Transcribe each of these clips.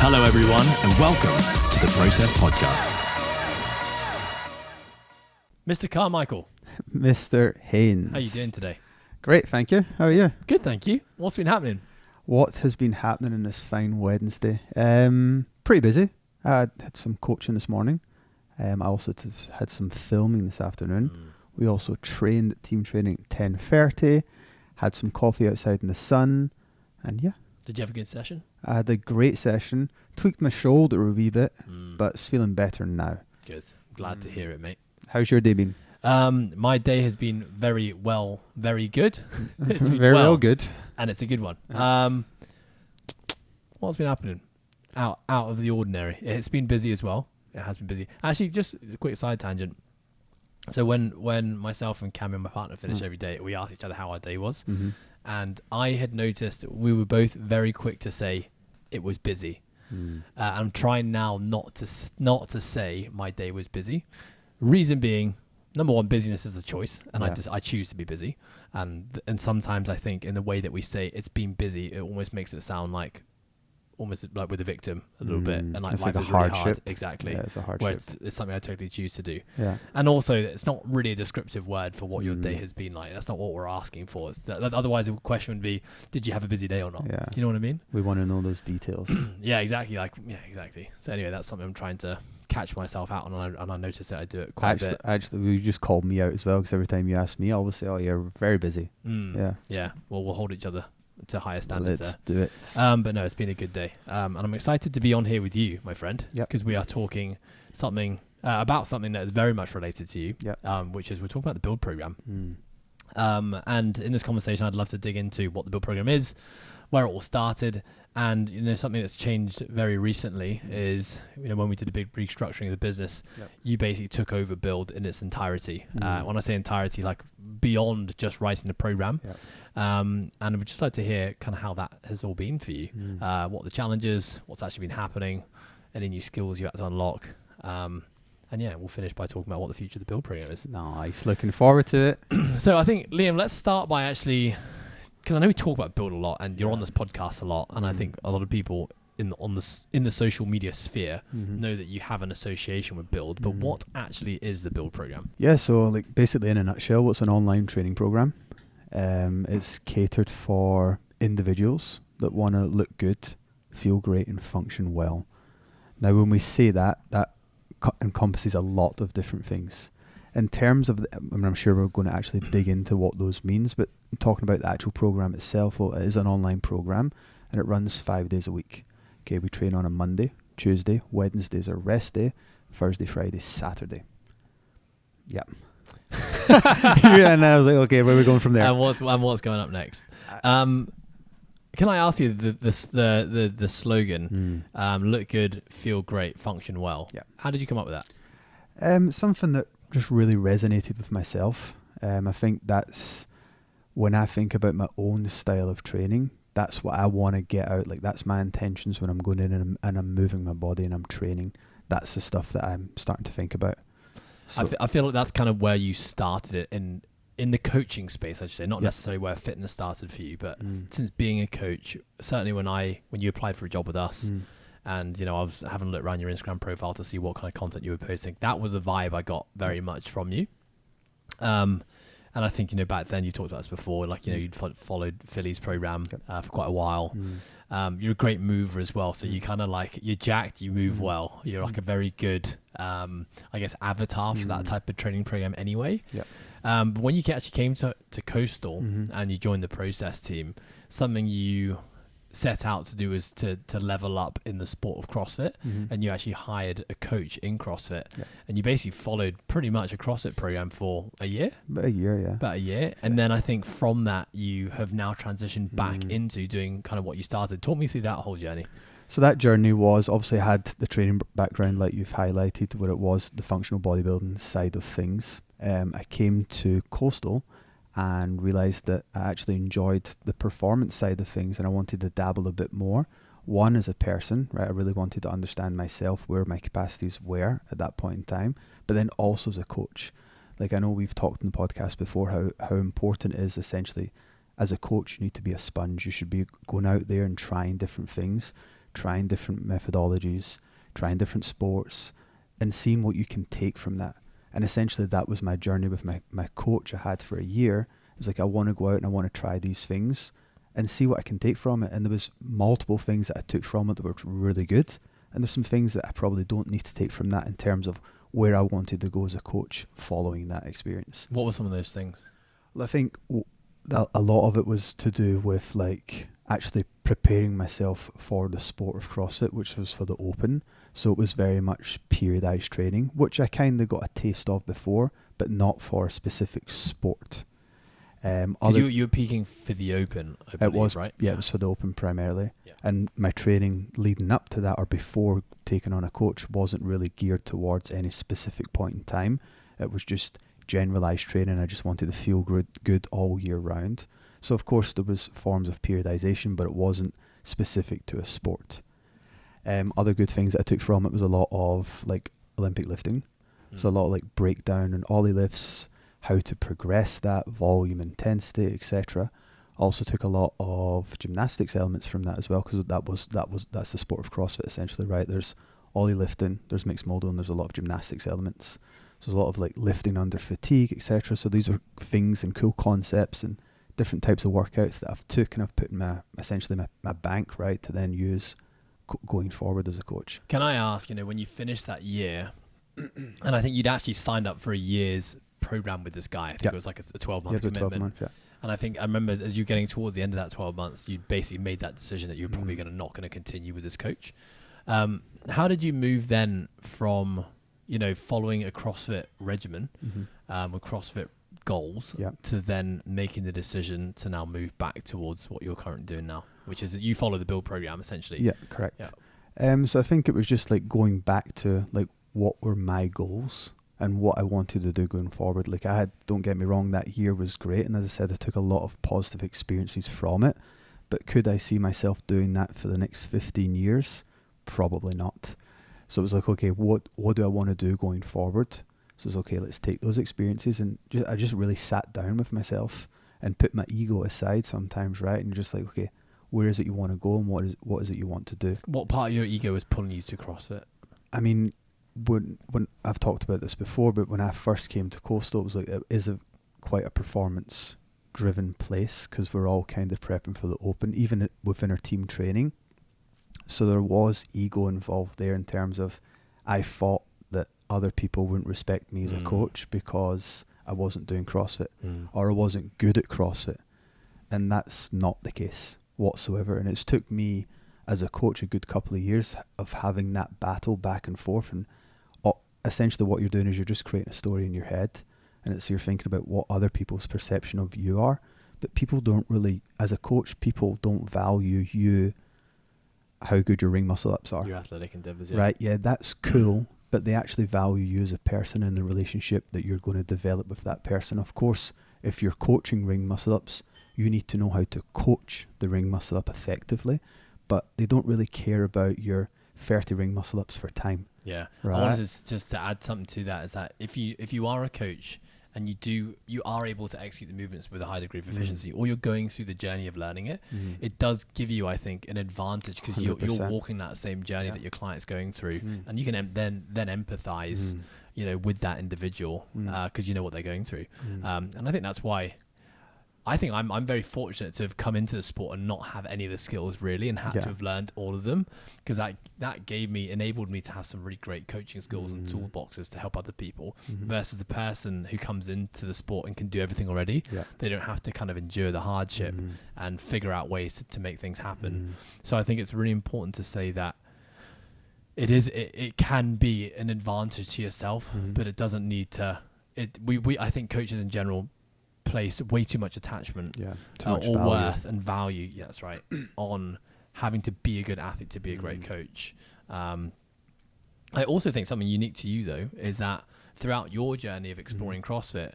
Hello, everyone, and welcome to the Process Podcast. Mr. Carmichael. Mr. Haynes. How are you doing today? Great, thank you. How are you? Good, thank you. What's been happening? What has been happening in this fine Wednesday? Pretty busy. I had some coaching this morning. I also had some filming this afternoon. We also trained at team training at 10:30. Had some coffee outside in the sun. And yeah. Did you have a good session? I had a great session. Tweaked my shoulder a wee bit, but it's feeling better now. Good. Glad to hear it, mate. How's your day been? My day has been very good. It's been Very well good. And it's a good one. What's been happening? Out of the ordinary. It's been busy as well. It has been busy. Actually, just a quick side tangent. So when myself and Cam and my partner finish every day, we ask each other how our day was. And I had noticed we were both very quick to say it was busy. I'm trying now not to say my day was busy. Reason being, number one, busyness is a choice, and I choose to be busy. And sometimes I think in the way that we say it's been busy, it almost makes it sound like almost like with a victim a little bit, and like it's life like a is really hard. hardship. Exactly. Yeah, it's a hardship. Where it's something I totally choose to do. Yeah. And also, it's not really a descriptive word for what your day has been like. That's not what we're asking for. Otherwise, the question would be, did you have a busy day or not? Yeah. You know what I mean? We want to know those details. Yeah, exactly. Exactly. So anyway, that's something I'm trying to catch myself out on, and I notice that I do it quite a bit. Actually, you just called me out as well, because every time you ask me, I always say, "Oh, you're very busy." Yeah. Yeah. Well, we'll hold each other to higher standards. Let's do it. But no, it's been a good day, and I'm excited to be on here with you, my friend, because we are talking something about something that is very much related to you, which is we're talking about the build program. And in this conversation, I'd love to dig into what the build program is, where it all started, and something that's changed very recently is when we did a big restructuring of the business, you basically took over build in its entirety. When I say entirety, like beyond just writing the program. And we'd just like to hear kind of how that has all been for you, what the challenges, what's actually been happening, any new skills you had to unlock. And yeah, we'll finish by talking about what the future of the build program is. Nice, looking forward to it. So I think, Liam, let's start by actually, because I know we talk about build a lot, and you're on this podcast a lot, and I think a lot of people in the social media sphere know that you have an association with build. But what actually is the build program? Yeah, so like basically in a nutshell, what's an online training program? It's catered for individuals that want to look good, feel great, and function well. Now, when we say that encompasses a lot of different things. In terms of, I'm sure we're going to actually dig into what those means, but talking about the actual program itself, well, it is an online program, and it runs 5 days a week. Okay, we train on a Monday, Tuesday, Wednesday's a rest day, Thursday, Friday, Saturday. Yeah. And I was like, okay, where are we going from there? And what's going up next? Can I ask you the slogan? Look good, feel great, function well. Yeah. How did you come up with that? Something that just really resonated with myself. I think that's when I think about my own style of training. That's what I want to get out. Like, that's my intentions when I'm going in and I'm moving my body and I'm training. That's the stuff that I'm starting to think about. So I feel like that's kind of where you started it in the coaching space, I should say, not necessarily where fitness started for you, but since being a coach, certainly when you applied for a job with us, and I was having a look around your Instagram profile to see what kind of content you were posting, that was a vibe I got very much from you. And I think, back then you talked about this before, like, you'd followed Philly's program for quite a while. You're a great mover as well. So you kind of like, you're jacked, you move well. You're like a very good, I guess, avatar for that type of training program anyway. But when you actually came to Coastal and you joined the process team, something you set out to do was to level up in the sport of CrossFit, and you actually hired a coach in CrossFit, and you basically followed pretty much a CrossFit program for a year. About a year, and then I think from that you have now transitioned back into doing kind of what you started. Talk me through that whole journey. So that journey was, obviously I had the training background like you've highlighted, where it was the functional bodybuilding side of things. I came to Coastal and realised that I actually enjoyed the performance side of things, and I wanted to dabble a bit more. One, as a person, right? I really wanted to understand myself, where my capacities were at that point in time, but then also as a coach. Like, I know we've talked in the podcast before how important it is, essentially, as a coach, you need to be a sponge. You should be going out there and trying different things, trying different methodologies, trying different sports, and seeing what you can take from that. And essentially that was my journey with my coach I had for a year. It was like, I want to go out and I want to try these things and see what I can take from it. And there was multiple things that I took from it that were really good. And there's some things that I probably don't need to take from that in terms of where I wanted to go as a coach following that experience. What were some of those things? Well, I think a lot of it was to do with like actually preparing myself for the sport of CrossFit, which was for the Open. So it was very much periodized training, which I kind of got a taste of before, but not for a specific sport. You were peaking for the Open, I believe, it was, right? Yeah, it was for the Open primarily. Yeah. And my training leading up to that or before taking on a coach wasn't really geared towards any specific point in time. It was just generalized training. I just wanted to feel good all year round. So of course there was forms of periodization, but it wasn't specific to a sport. Other good things that I took from it was a lot of like Olympic lifting. So a lot of like breakdown and ollie lifts, how to progress that, volume, intensity, etc. Also took a lot of gymnastics elements from that as well, because that's the sport of CrossFit essentially, right? There's ollie lifting, there's mixed modal, and there's a lot of gymnastics elements. So there's a lot of like lifting under fatigue, etc. So these are things and cool concepts and different types of workouts that I've took and I've put in my bank, right, to then use going forward as a coach. Can I ask, when you finished that year, and I think you'd actually signed up for a year's program with this guy. I think it was like a 12-month commitment. 12 months, yeah. And I remember as you getting towards the end of that 12 months, you basically made that decision that you're probably not going to continue with this coach. How did you move then from, following a CrossFit regimen, with CrossFit goals, to then making the decision to now move back towards what you're currently doing now, which is that you follow the build program essentially? Yeah, correct. Yeah. So I think it was just like going back to like what were my goals and what I wanted to do going forward. Like don't get me wrong, that year was great. And as I said, I took a lot of positive experiences from it. But could I see myself doing that for the next 15 years? Probably not. So it was like, okay, what do I want to do going forward? So it's okay, let's take those experiences. And I just really sat down with myself and put my ego aside sometimes, right? And just like, okay, where is it you want to go and what is it you want to do? What part of your ego is pulling you to CrossFit? I mean, when I've talked about this before, but when I first came to Coastal, it was like, it is quite a performance driven place because we're all kind of prepping for the Open, even within our team training. So there was ego involved there in terms of I thought that other people wouldn't respect me as a coach because I wasn't doing CrossFit or I wasn't good at CrossFit. And that's not the case whatsoever. And it's took me as a coach a good couple of years of having that battle back and forth. And essentially what you're doing is you're just creating a story in your head. And you're thinking about what other people's perception of you are. But people don't really, as a coach, people don't value you, how good your ring muscle ups are. Your athletic endeavors, Right, yeah, that's cool. But they actually value you as a person and the relationship that you're going to develop with that person. Of course, if you're coaching ring muscle ups, you need to know how to coach the ring muscle up effectively. But they don't really care about your 30 ring muscle ups for time. Yeah. Right? I wanted just to add something to that is that if you are a coach and you are able to execute the movements with a high degree of efficiency, or you're going through the journey of learning it, it does give you, I think, an advantage because you're walking that same journey that your client's going through, and you can then empathize, with that individual because you know what they're going through, and I think that's why. I think I'm very fortunate to have come into the sport and not have any of the skills really, and had to have learned all of them, because that enabled me to have some really great coaching skills and toolboxes to help other people, versus the person who comes into the sport and can do everything already. They don't have to kind of endure the hardship and figure out ways to make things happen. So I think it's really important to say that it can be an advantage to yourself, but it doesn't need to. I think coaches in general place way too much attachment or worth and value, that's right, on having to be a good athlete to be a great coach. I also think something unique to you though is that throughout your journey of exploring CrossFit,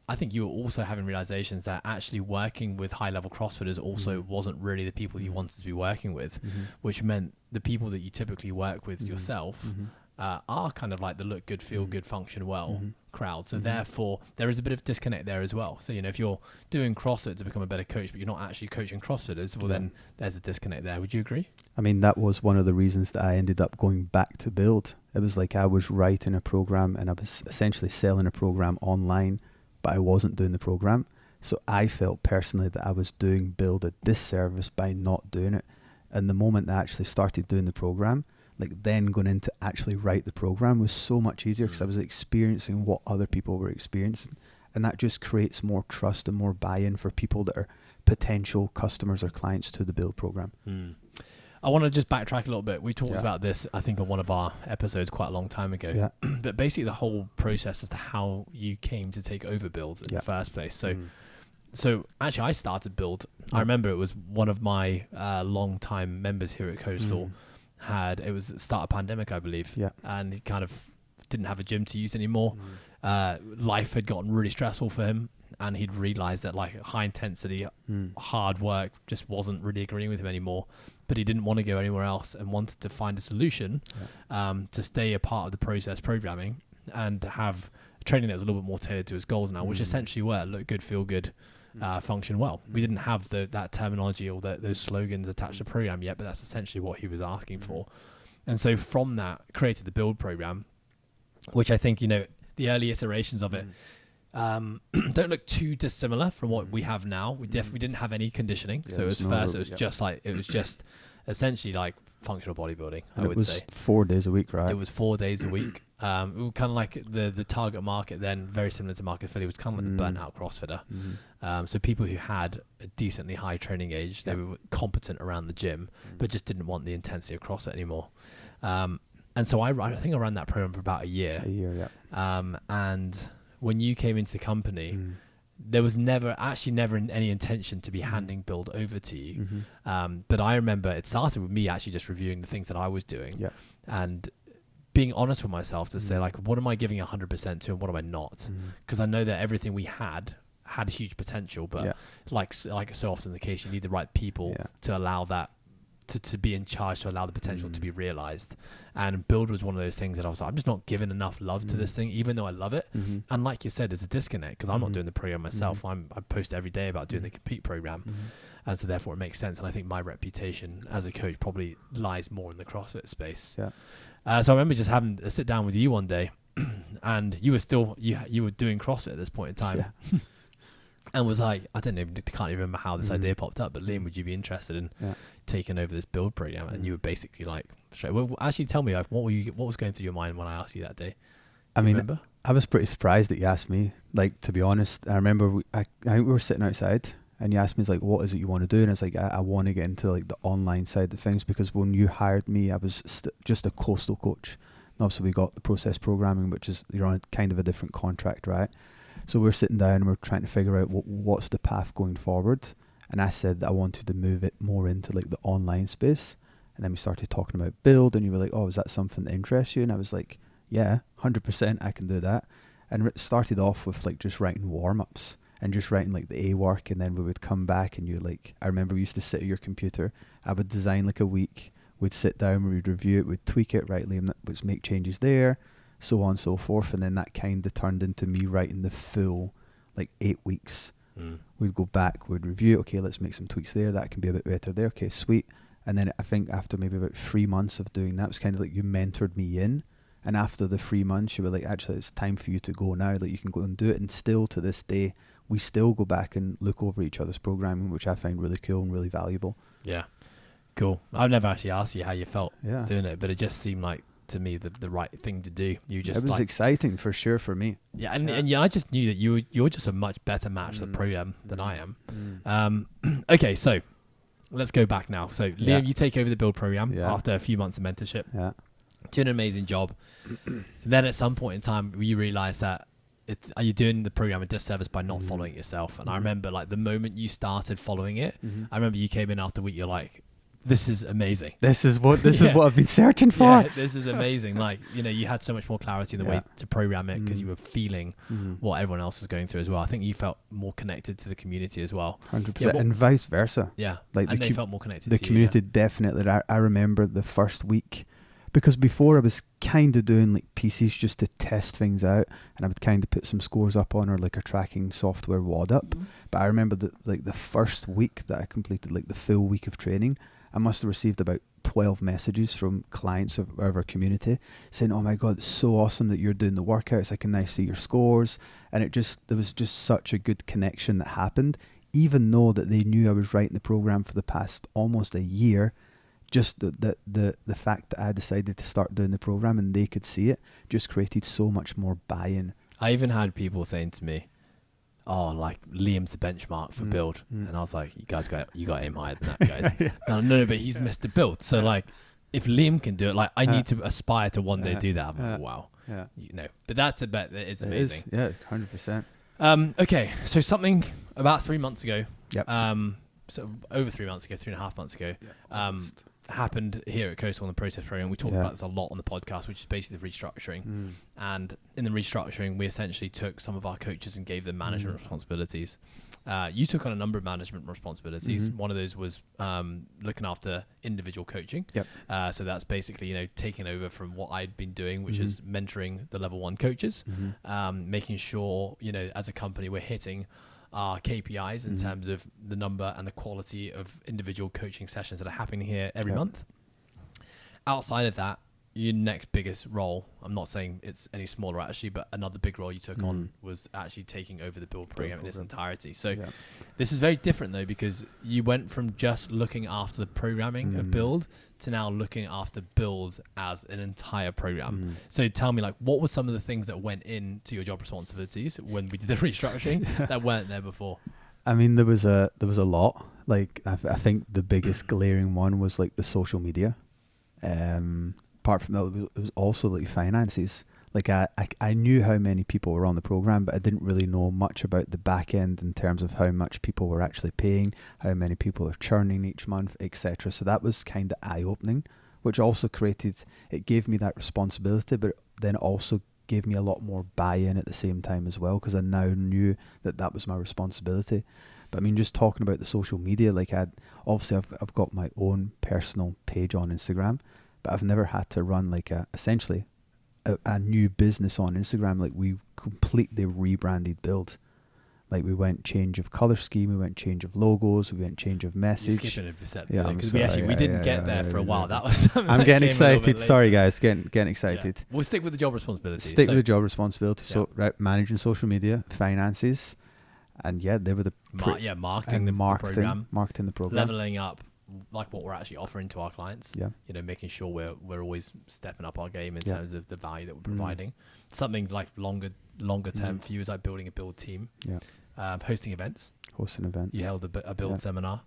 I think you were also having realizations that actually working with high level CrossFitters also wasn't really the people you wanted to be working with, which meant the people that you typically work with yourself are kind of like the look good, feel good, function well crowd. So Mm-hmm. therefore, there is a bit of disconnect there as well. So, if you're doing CrossFit to become a better coach, but you're not actually coaching CrossFitters, well, then there's a disconnect there. Would you agree? I mean, that was one of the reasons that I ended up going back to Build. It was like I was writing a program and I was essentially selling a program online, but I wasn't doing the program. So I felt personally that I was doing Build a disservice by not doing it. And the moment I actually started doing the program, like then going in to actually write the program was so much easier because I was experiencing what other people were experiencing. And that just creates more trust and more buy-in for people that are potential customers or clients to the Build program. I want to just backtrack a little bit. We talked about this, I think, on one of our episodes quite a long time ago. Yeah. But basically the whole process as to how you came to take over Build in the first place. So actually I started Build. I remember it was one of my long-time members here at Coastal it was the start of pandemic, I believe. Yeah. And he kind of didn't have a gym to use anymore. Life had gotten really stressful for him. And he'd realized that like high intensity, hard work just wasn't really agreeing with him anymore. But he didn't want to go anywhere else and wanted to find a solution to stay a part of the process programming and have training that was a little bit more tailored to his goals now, which essentially were look good, feel good, function well. We didn't have that terminology or those slogans attached to the program yet, but that's essentially what he was asking for. And so from that, created the Build program, which I think, the early iterations of it, don't look too dissimilar from what we have now. We didn't have any conditioning, so it was just essentially like functional bodybuilding. And I would say 4 days a week, right? it was 4 days a week. It was kind of like the target market then, very similar to Market Philly, was kind of like the burnt out CrossFitter. So people who had a decently high training age, they were competent around the gym, but just didn't want the intensity of CrossFit anymore. And so I think I ran that program for about a year. And when you came into the company, there was never any intention to be handing Build over to you. But I remember it started with me actually just reviewing the things that I was doing and being honest with myself to say, like, what am I giving 100% to and what am I not? Because I know that everything we had huge potential, but like so often the case, you need the right people to allow that to be in charge, to allow the potential to be realized. And Build was one of those things that I was like, I'm just not giving enough love to this thing, even though I love it. And like you said, there's a disconnect because I'm not doing the program myself. I post every day about doing the Compete program. And so therefore it makes sense. And I think my reputation as a coach probably lies more in the CrossFit space. So I remember just having a sit down with you one day and you were still, you were doing CrossFit at this point in time. And was like, can't even remember how this idea popped up, but Liam, would you be interested in taking over this Build program? And you were basically like, well, actually tell me, like, what was going through your mind when I asked you that day? Remember? I was pretty surprised that you asked me, like, to be honest. I remember I think we were sitting outside and you asked me, like, what is it you want to do? And it's like, I want to get into like the online side of things, because when you hired me, I was just a Coastal coach. And obviously we got the process programming, which is, you're on kind of a different contract, right? So we're sitting down and we're trying to figure out what's the path going forward. And I said that I wanted to move it more into like the online space. And then we started talking about Build and you were like, oh, is that something that interests you? And I was like, yeah, 100% I can do that. And it started off with like just writing warm-ups and just writing like the A work. And then we would come back and you're like, I remember we used to sit at your computer. I would design like a week. We'd sit down, we'd review it, we'd tweak it, right, Liam, let's make changes there, so on and so forth. And then that kind of turned into me writing the full like 8 weeks. We'd go back, we'd review it, okay, let's make some tweaks there, that can be a bit better there, okay, sweet. And then I think after maybe about 3 months of doing that, it was kind of like you mentored me in. And after the 3 months, you were like, actually, it's time for you to go now, like you can go and do it. And still to this day, we still go back and look over each other's programming, which I find really cool and really valuable. Yeah, cool. I've never actually asked you how you felt doing it, but it just seemed like, to me, the right thing to do. You just, it was exciting for sure for me. Yeah, and I just knew that you're just a much better match for the program than I am. Okay, so let's go back now. So Liam, you take over the Build program after a few months of mentorship. Doing an amazing job. Then at some point in time, you realize that you're doing the program a disservice by not following it yourself. And I remember like the moment you started following it, I remember you came in after a week, you're like, this is amazing. This is what I've been searching for. Yeah, this is amazing. Like, you had so much more clarity in the way to program it because you were feeling what everyone else was going through as well. I think you felt more connected to the community as well. 100%, and vice versa. Yeah, like and they felt more connected to the community. Definitely. I remember the first week, Because before I was kind of doing like pieces just to test things out, and I would kind of put some scores up on, or like a tracking software WOD up. But I remember that like the first week that I completed like the full week of training, I must have received about 12 messages from clients of our community saying, "Oh my God, it's so awesome that you're doing the workouts. I can now see your scores." And there was just such a good connection that happened, even though that they knew I was writing the program for the past almost a year. Just the fact that I decided to start doing the program and they could see it just created so much more buy-in. I even had people saying to me, "Oh, like Liam's the benchmark for build," and I was like, "You guys got to aim higher than that, guys." No, but he's missed the build. So like, if Liam can do it, like I need to aspire to one day do that. I'm like, wow, But that's a bet that is amazing. It is, 100%. Okay, so something about 3 months ago. Yep. So over 3 months ago, 3.5 months ago. Happened here at Coastal on the process program. We talked about this a lot on the podcast, which is basically the restructuring. And in the restructuring, we essentially took some of our coaches and gave them management responsibilities. You took on a number of management responsibilities. One of those was looking after individual coaching. So that's basically, taking over from what I'd been doing, which is mentoring the level 1 coaches, making sure, as a company, we're hitting our KPIs in terms of the number and the quality of individual coaching sessions that are happening here every month. Outside of that, your next biggest role, I'm not saying it's any smaller actually, but another big role you took on was actually taking over the build program in its entirety. So this is very different though, because you went from just looking after the programming of build to now looking after build as an entire program. So tell me, like, what were some of the things that went into your job responsibilities when we did the restructuring that weren't there before? I mean, there was a lot. Like, I think the biggest glaring one was like the social media. Apart from that, it was also like finances. Like I knew how many people were on the program, but I didn't really know much about the back end in terms of how much people were actually paying, how many people are churning each month, etc. So that was kind of eye-opening, which also it gave me that responsibility, but then also gave me a lot more buy-in at the same time as well, because I now knew that was my responsibility. But I mean, just talking about the social media, like I've got my own personal page on Instagram, but I've never had to run like essentially a new business on Instagram. Like, we completely rebranded build. Like, we went change of color scheme, we went change of logos, we went change of message. You're skipping a step, because we didn't get there for a while. That was something. I'm getting excited. Sorry guys, getting excited. Yeah. We'll stick with the job responsibility. With the job responsibility. So managing social media, finances, and they were the marketing the program, leveling up like what we're actually offering to our clients. Making sure we're always stepping up our game in terms of the value that we're providing. Something like longer term for you is like building a build team. Hosting events. You held a build seminar.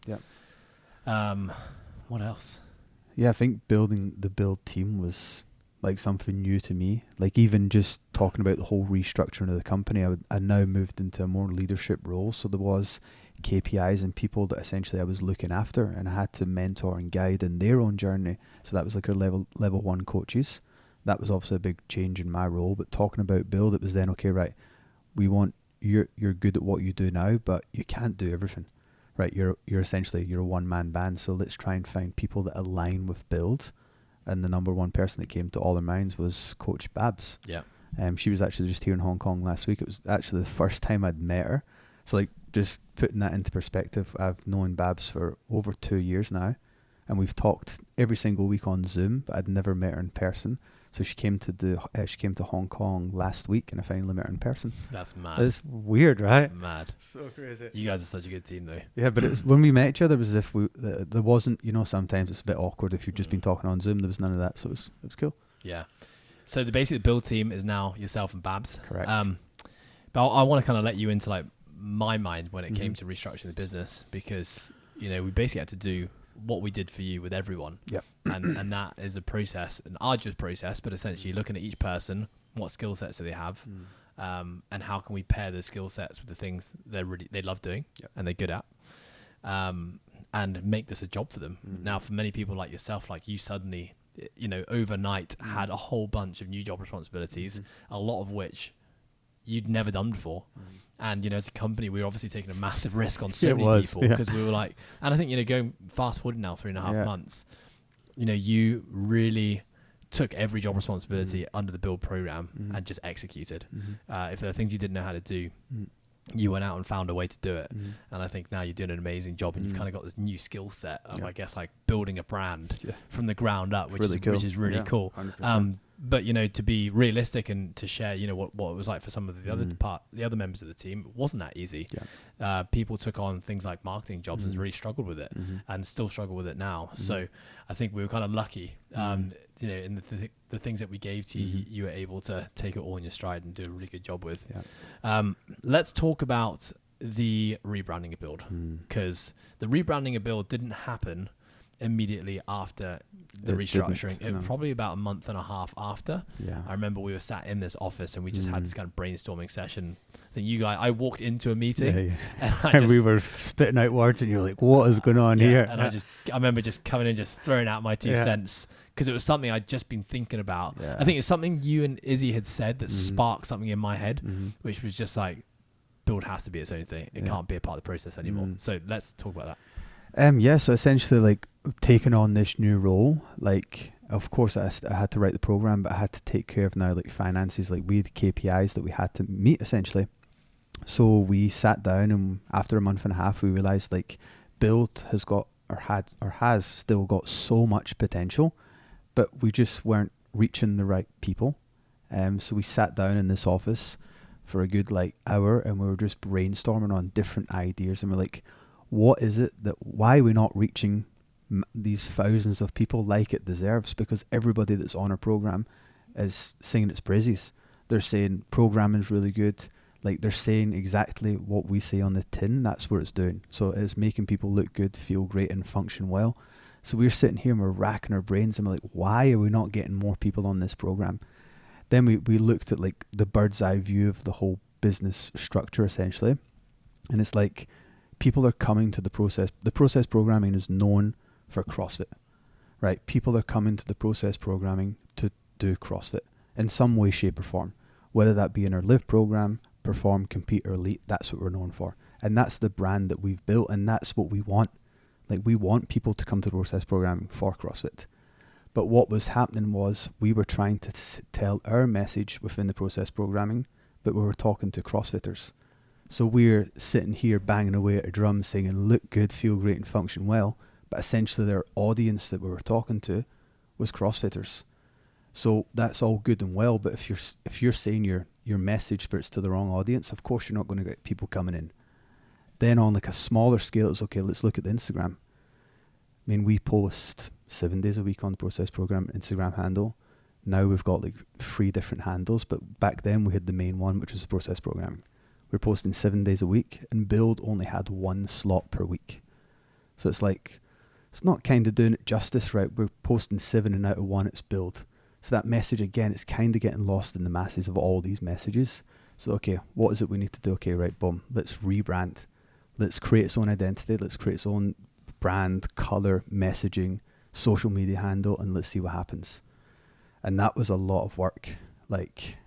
What else? I think building the build team was like something new to me. Like, even just talking about the whole restructuring of the company, I now moved into a more leadership role. So there was KPIs and people that essentially I was looking after, and I had to mentor and guide in their own journey. So that was like our level 1 coaches. That was obviously a big change in my role. But talking about build, it was then, okay, right, we want you're good at what you do now, but you can't do everything, right? You're essentially a one-man band. So let's try and find people that align with build. And the number one person that came to all our minds was Coach Babs. She was actually just here in Hong Kong last week. It was actually the first time I'd met her. So like, just putting that into perspective, I've known Babs for over 2 years now, and we've talked every single week on Zoom, but I'd never met her in person. So she came to Hong Kong last week, and I finally met her in person. That's mad. It's weird, right? Mad. So crazy. You guys are such a good team, though. Yeah, but it's when we met each other, it was as if there wasn't, sometimes it's a bit awkward if you've just been talking on Zoom. There was none of that, so it was cool. Yeah. So the basic build team is now yourself and Babs. Correct. But I want to kind of let you into like my mind when it came to restructuring the business, because we basically had to do what we did for you with everyone. And that is a process, an arduous process, but essentially looking at each person, what skill sets do they have, and how can we pair those skill sets with the things they love doing and they're good at, and make this a job for them. Now, for many people like yourself, like you suddenly, overnight had a whole bunch of new job responsibilities, a lot of which you'd never done before. And, as a company, we were obviously taking a massive risk on so many people, because we were like, and I think, going fast forward now 3.5 months, you really took every job responsibility under the build program and just executed. If there are things you didn't know how to do, you went out and found a way to do it. And I think now you're doing an amazing job, and you've kind of got this new skill set of, I guess, like building a brand from the ground up, which is really cool. But, you know, to be realistic and to share, you know, what it was like for some of the other members of the team, it wasn't that easy. People took on things like marketing jobs and really struggled with it and still struggle with it now. So I think we were kind of lucky, you know, in the things that we gave to you, you were able to take it all in your stride and do a really good job with. Let's talk about the rebranding build, because the rebranding build didn't happen immediately after the restructuring. It was probably about a month and a half after. I remember we were sat in this office and we just had this kind of brainstorming session. I think you guys, I walked into a meeting and we were spitting out words and you're like, what is going on here? And I remember just coming in, just throwing out my 2 cents, because it was something I'd just been thinking about. I think it's something you and Izzy had said that sparked something in my head, which was just like, build has to be its own thing. It can't be a part of the process anymore. So let's talk about that. So essentially, like, taking on this new role, like, of course I had to write the program, but I had to take care of now, like, finances. Like, we had KPIs that we had to meet, essentially. So we sat down, and after a month and a half, we realized, like, build has got has still got so much potential, but we just weren't reaching the right people. So we sat down in this office for a good, like, hour, and we were just brainstorming on different ideas, and we're like, what is it why are we not reaching these thousands of people like it deserves? Because everybody that's on our program is singing its praises. They're saying programming is really good. Like, they're saying exactly what we say on the tin. That's what it's doing. So it's making people look good, feel great, and function well. So we're sitting here and we're racking our brains and we're like, why are we not getting more people on this program? Then we looked at, like, the bird's eye view of the whole business structure, essentially. And it's like, people are coming to the process. The process programming is known for CrossFit, right? People are coming to the process programming to do CrossFit in some way, shape, or form. Whether that be in our live program, perform, compete, or elite, that's what we're known for. And that's the brand that we've built, and that's what we want. Like, we want people to come to the process programming for CrossFit. But what was happening was we were trying to tell our message within the process programming, but we were talking to CrossFitters. So we're sitting here banging away at a drum saying, look good, feel great, and function well. But essentially their audience that we were talking to was CrossFitters. So that's all good and well. But if you're saying your message, but it's to the wrong audience, of course you're not going to get people coming in. Then on, like, a smaller scale, it's okay, let's look at the Instagram. I mean, we post 7 days a week on the process program Instagram handle. Now we've got, like, 3 different handles. But back then we had the main one, which was the process programming. We're posting 7 days a week, and build only had 1 slot per week. So it's like, it's not kind of doing it justice, right? We're posting 7 and out of 1 it's build. So that message, again, it's kind of getting lost in the masses of all these messages. So, okay, what is it we need to do? Okay, right, boom, let's rebrand. Let's create its own identity. Let's create its own brand, color, messaging, social media handle, and let's see what happens. And that was a lot of work. Like,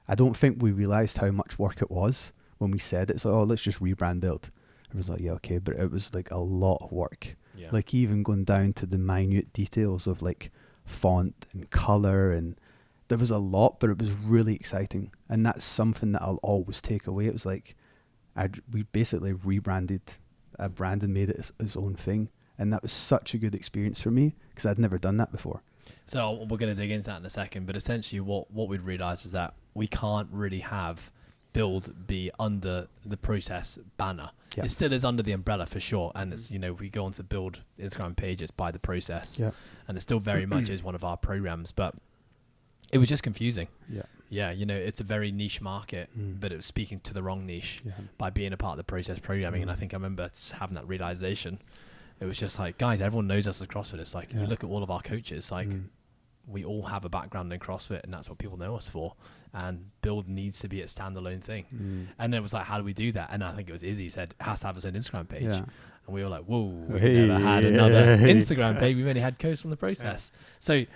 I don't think we realized how much work it was. When we said it, it's like, oh, let's just rebrand build. I was like, yeah, okay, but it was like a lot of work. Like, even going down to the minute details of, like, font and color, and there was a lot, but it was really exciting. And that's something that I'll always take away. It was like, we basically rebranded a brand and made it its own thing. And that was such a good experience for me, because I'd never done that before. So we're going to dig into that in a second, but essentially what we'd realized was that we can't really have build be under the process banner. It still is under the umbrella for sure, and it's, you know, if we go onto build Instagram page, it's by the process, and it still very much is one of our programs, but it was just confusing. You know, it's a very niche market, but it was speaking to the wrong niche by being a part of the process programming. And I think I remember just having that realization. It was just like, guys, everyone knows us as CrossFit. It's like, you look at all of our coaches, like we all have a background in CrossFit, and that's what people know us for. And build needs to be a standalone thing. And it was like, how do we do that? And I think it was Izzy said it has to have its own Instagram page. And we were like, whoa, we've never had another Instagram page. We've only had codes from the process. So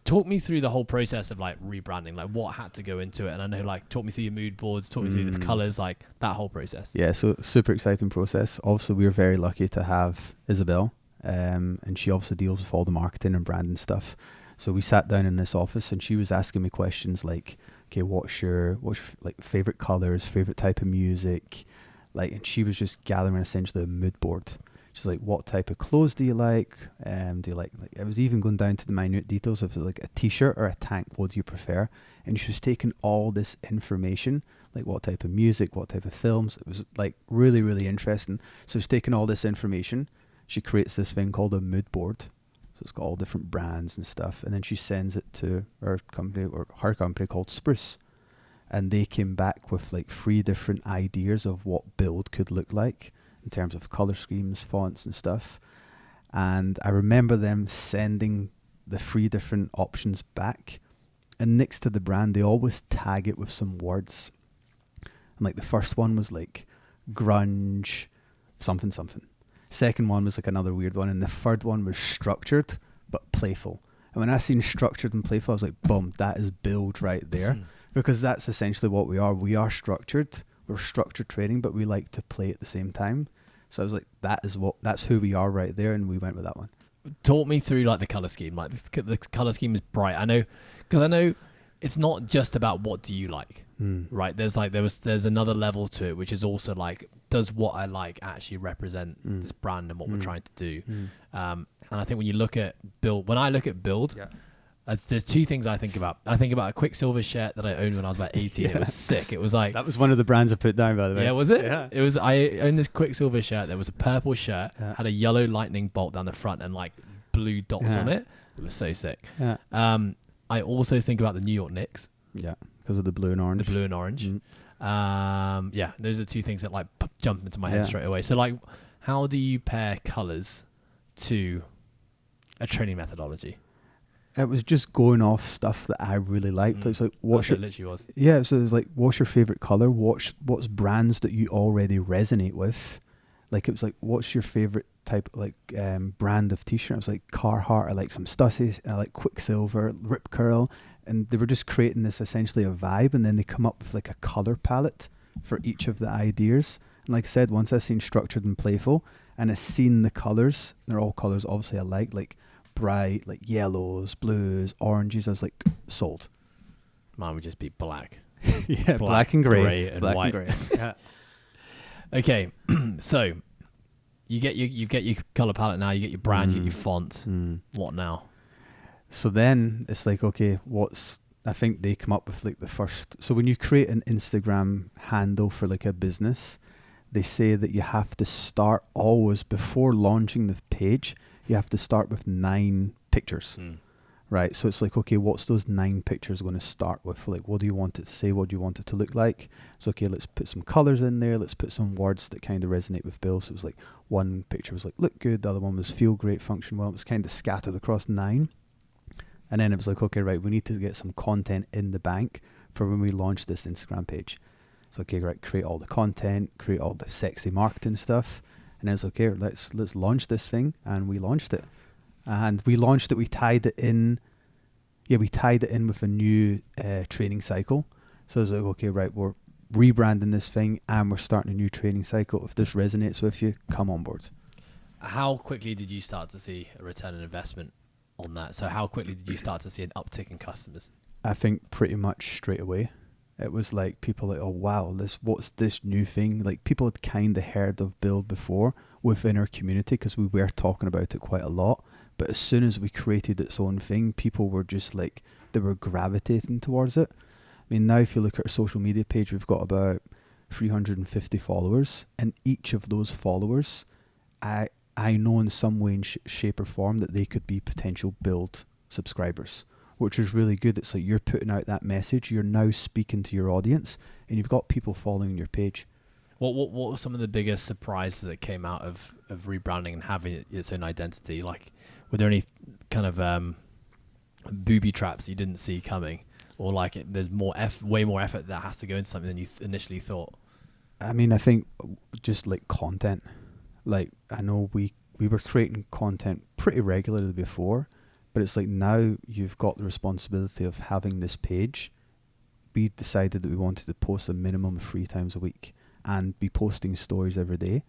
talk me through the whole process of, like, rebranding, like what had to go into it. And I know, like, talk me through your mood boards, talk me through the colors, like that whole process. Yeah, so super exciting process. Also, we were very lucky to have Isabel, and she obviously deals with all the marketing and branding stuff. So we sat down in this office, and she was asking me questions like, okay, what's your like favorite colors, favorite type of music, like, and she was just gathering essentially a mood board. She's like, what type of clothes do you like? Do you like I was even going down to the minute details of like a t-shirt or a tank, what do you prefer? And she was taking all this information, like what type of music, what type of films. It was like really, really interesting. So she's taking all this information. She creates this thing called a mood board. So it's got all different brands and stuff. And then she sends it to her company called Spruce. And they came back with like 3 different ideas of what build could look like in terms of color schemes, fonts and stuff. And I remember them sending the 3 different options back. And next to the brand, they always tag it with some words. And like the first one was like grunge, something, something. Second one was like another weird one. And the third one was structured, but playful. And when I seen structured and playful, I was like, boom, that is build right there. Because that's essentially what we are. We are structured. We're structured training, but we like to play at the same time. So I was like, that's who we are right there. And we went with that one. Talk me through like the color scheme. Like the color scheme is bright. I know it's not just about what do you like, right? There's another level to it, which is also like, does what I like actually represent this brand and what we're trying to do? And I think when you look at build, when I look at build, there's 2 things I think about. I think about a Quicksilver shirt that I owned when I was about 18. It was sick. It was like, that was one of the brands I put down, by the way. Yeah, was it? Yeah. It was. I owned this Quicksilver shirt. There was a purple shirt, had a yellow lightning bolt down the front and like blue dots on it. It was so sick. Yeah. I also think about the New York Knicks. Yeah, because of the blue and orange. The blue and orange. Yeah, those are 2 things that like jump into my head straight away. So like, how do you pair colors to a training methodology? It was just going off stuff that I really liked. It's like, what's your, it literally was. Yeah, so it's like, what's your favorite color? What's brands that you already resonate with? Like, it was like, what's your favorite type, like, brand of t-shirt? I was like, Carhartt. I like some Stussy. I like Quicksilver, Rip Curl. And they were just creating this essentially a vibe. And then they come up with like a color palette for each of the ideas. And like I said, once I seen structured and playful, and I seen the colors, they're all colors obviously alike, like bright, like yellows, blues, oranges. I was like, sold. Mine would just be black. Yeah, black and grey and black white. And grey. Yeah. Okay, so you get your color palette now. You get your brand, you get your font. What now? So then it's like, okay, I think they come up with like the first. So when you create an Instagram handle for like a business, they say that you have to start always before launching the page. You have to start with 9 pictures, right? So it's like, okay, what's those 9 pictures going to start with? Like, what do you want it to say? What do you want it to look like? So, okay, let's put some colors in there. Let's put some words that kind of resonate with Bill. So it was like, one picture was like, look good. The other one was feel great, function well. It was kind of scattered across 9. And then it was like, okay, right, we need to get some content in the bank for when we launch this Instagram page. So, okay, right, create all the content, create all the sexy marketing stuff. And it's okay, let's launch this thing. And we launched it. And we launched it, we tied it in with a new training cycle. So it's like, okay, right, we're rebranding this thing and we're starting a new training cycle. If this resonates with you, come on board. How quickly did you start to see a return on investment on that? So how quickly did you start to see an uptick in customers? I think pretty much straight away. It was like people like, oh wow, what's this new thing? Like people had kind of heard of Build before within our community because we were talking about it quite a lot. But as soon as we created its own thing, people were just like, they were gravitating towards it. I mean, now if you look at our social media page, we've got about 350 followers. And each of those followers, I know in some way, shape or form that they could be potential Build subscribers, which is really good. It's like you're putting out that message. You're now speaking to your audience and you've got people following your page. What were some of the biggest surprises that came out of rebranding and having its own identity? Like, were there any kind of booby traps you didn't see coming? Or like there's way more effort that has to go into something than you initially thought? I mean, I think just like content. Like, I know we were creating content pretty regularly before, but it's like now you've got the responsibility of having this page. We decided that we wanted to post a minimum of 3 times a week and be posting stories every day.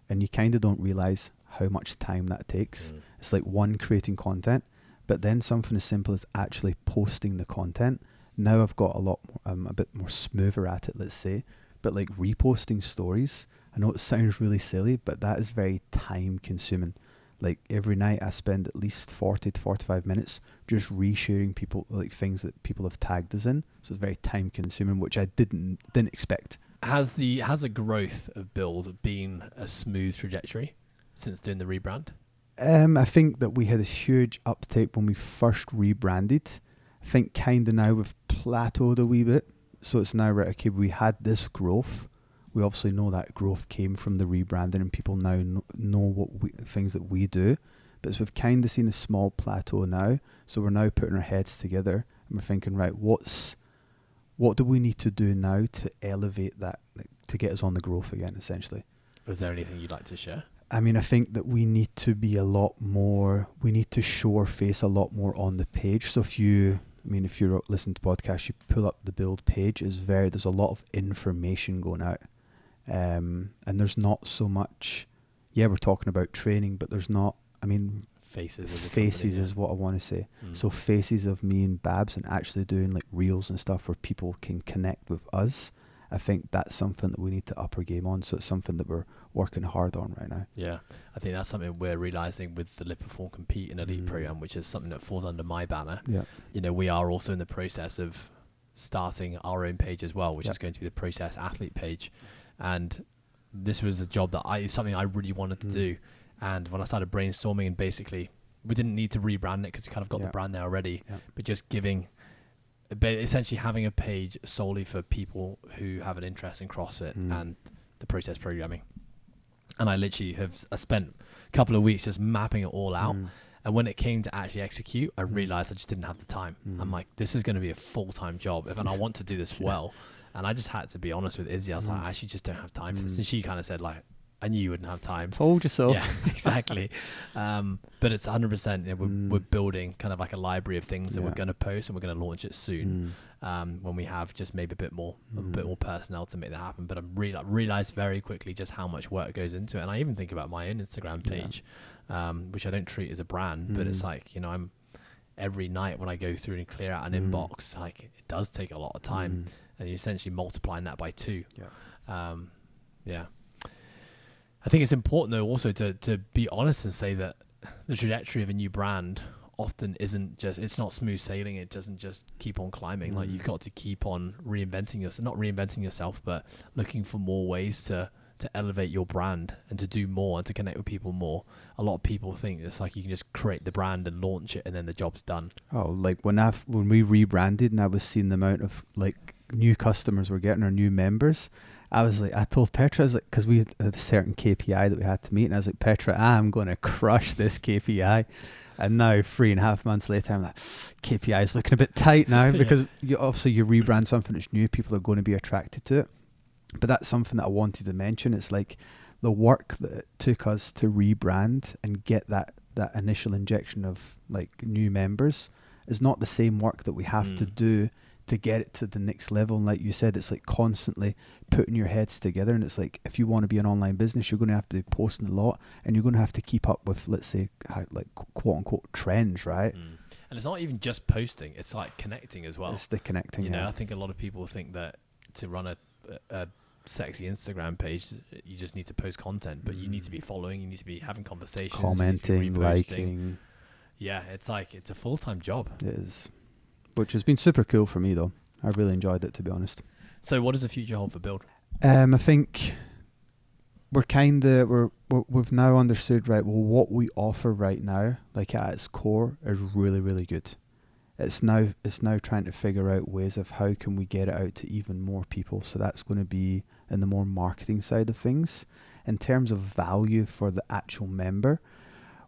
And you kind of don't realize how much time that takes. It's like 1, creating content, But then something as simple as actually posting the content. Now I've got a bit more smoother at it, let's say. But like reposting stories, I know it sounds really silly, but that is very time consuming. Like every night I spend at least 40 to 45 minutes just resharing people, like things that people have tagged us in. So it's very time consuming, which I didn't expect. Has the growth of Build been a smooth trajectory since doing the rebrand? I think that we had a huge uptake when we first rebranded. I think kind of now we've plateaued a wee bit. So it's now, right, okay, we had this growth. We obviously know that growth came from the rebranding and people now know what things that we do. But so we've kind of seen a small plateau now. So we're now putting our heads together and we're thinking, right, what do we need to do now to elevate that, like, to get us on the growth again, essentially? Is there anything you'd like to share? I mean, I think that we need to be a lot more, we need to show our face a lot more on the page. So if you're listening to podcasts, you pull up the Build page, there's a lot of information going out. And there's not so much, we're talking about training, but there's not, faces is what I want to say. So faces of me and Babs and actually doing like reels and stuff where people can connect with us. I think that's something that we need to up our game on. So it's something that we're working hard on right now. Yeah, I think that's something we're realizing with the Live, Perform, Compete and Elite program, which is something that falls under my banner. Yeah, we are also in the process of starting our own page as well, which is going to be the Process Athlete page. And this was a job something I really wanted to do. And when I started brainstorming, and basically we didn't need to rebrand it because we kind of got the brand there already, but just essentially having a page solely for people who have an interest in CrossFit and the process programming. And I literally I spent a couple of weeks just mapping it all out. And when it came to actually execute, I realized I just didn't have the time. I'm like, this is going to be a full-time job and I want to do this well. And I just had to be honest with Izzy. I was like, I actually just don't have time for this. And she kind of said, like, I knew you wouldn't have time. Told you so. Yeah, exactly. But it's 100%. We're building kind of like a library of things that we're going to post, and we're going to launch it soon. When we have just maybe a bit more personnel to make that happen. But I realized very quickly just how much work goes into it. And I even think about my own Instagram page, which I don't treat as a brand, but it's like, I'm every night when I go through and clear out an inbox, like it does take a lot of time, and you're essentially multiplying that by 2. I think it's important though also to be honest and say that the trajectory of a new brand often it's not smooth sailing. It doesn't just keep on climbing. Like you've got to keep on reinventing yourself, not reinventing yourself, but looking for more ways to elevate your brand and to do more and to connect with people more. A lot of people think it's like you can just create the brand and launch it and then the job's done. Oh, like when we rebranded and I was seeing the amount of like new customers we're getting, our new members, I told Petra, I was like, because we had a certain KPI that we had to meet, and I was like, Petra, I'm going to crush this KPI. And now 3.5 months later, I'm like, KPI is looking a bit tight now because obviously you rebrand something that's new, people are going to be attracted to it. But that's something that I wanted to mention. It's like the work that it took us to rebrand and get that initial injection of like new members is not the same work that we have to do to get it to the next level. And like you said, it's like constantly putting your heads together, and it's like if you want to be an online business, you're going to have to be posting a lot, and you're going to have to keep up with, let's say, like quote unquote trends, right? And it's not even just posting, it's like connecting as well. It's the connecting. I think a lot of people think that to run a sexy Instagram page you just need to post content, but you need to be following, you need to be having conversations, commenting, liking. It's a full-time job. It is. Which has been super cool for me, though. I really enjoyed it, to be honest. So what does the future hold for Build? I think we've now understood, right, well, what we offer right now, like at its core, is really, really good. It's now trying to figure out ways of how can we get it out to even more people. So that's going to be in the more marketing side of things. In terms of value for the actual member,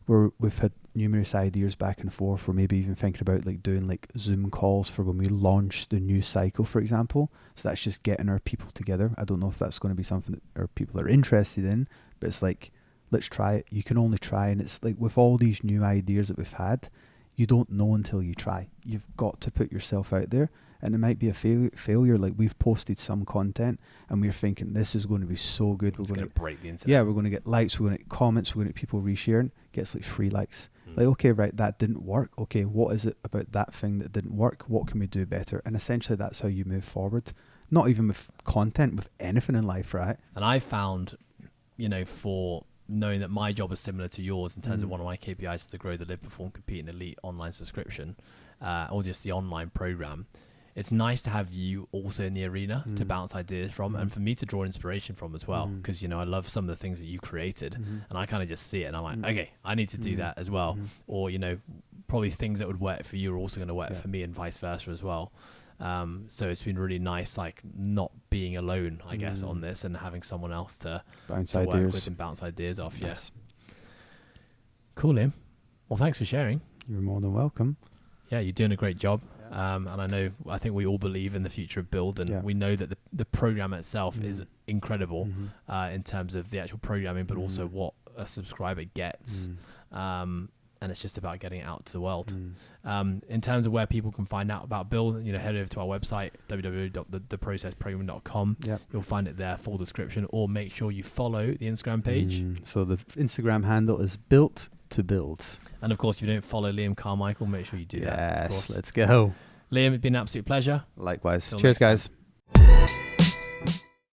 we've had numerous ideas back and forth. We're maybe even thinking about like doing like Zoom calls for when we launch the new cycle, for example. So that's just getting our people together. I don't know if that's going to be something that our people are interested in, but it's like, let's try it. You can only try. And it's like with all these new ideas that we've had, you don't know until you try. You've got to put yourself out there, and it might be a failure. Like we've posted some content and we're thinking this is going to be so good. It's going to break the internet. Yeah, we're going to get likes, we're going to get comments, we're going to get people resharing. Gets like 3 likes. Like, okay, right, that didn't work. Okay, what is it about that thing that didn't work? What can we do better? And essentially that's how you move forward. Not even with content, with anything in life, right? And I found, for knowing that my job is similar to yours in terms of one of my KPIs is to grow the Live, Perform, Compete, and Elite online subscription, or just the online program. It's nice to have you also in the arena to bounce ideas from, and for me to draw inspiration from as well, because I love some of the things that you've created, and I kind of just see it and I'm like, okay, I need to do that as well, or probably things that would work for you are also going to work for me, and vice versa as well. So it's been really nice, like not being alone, I guess, on this, and having someone else to bounce work ideas with and bounce ideas off. Yes. Cool, Liam. Well, thanks for sharing. You're more than welcome. Yeah, you're doing a great job. And I think we all believe in the future of Build, and we know that the program itself is incredible in terms of the actual programming, but also what a subscriber gets. And it's just about getting it out to the world. In terms of where people can find out about Build, head over to our website, www.theprocessprogram.com. You'll find it there, full description, or make sure you follow the Instagram page. So the Instagram handle is Built to Build. And of course, if you don't follow Liam Carmichael, make sure you do that. Yes, let's go. Liam, it's been an absolute pleasure. Likewise. Till Cheers, next time. guys.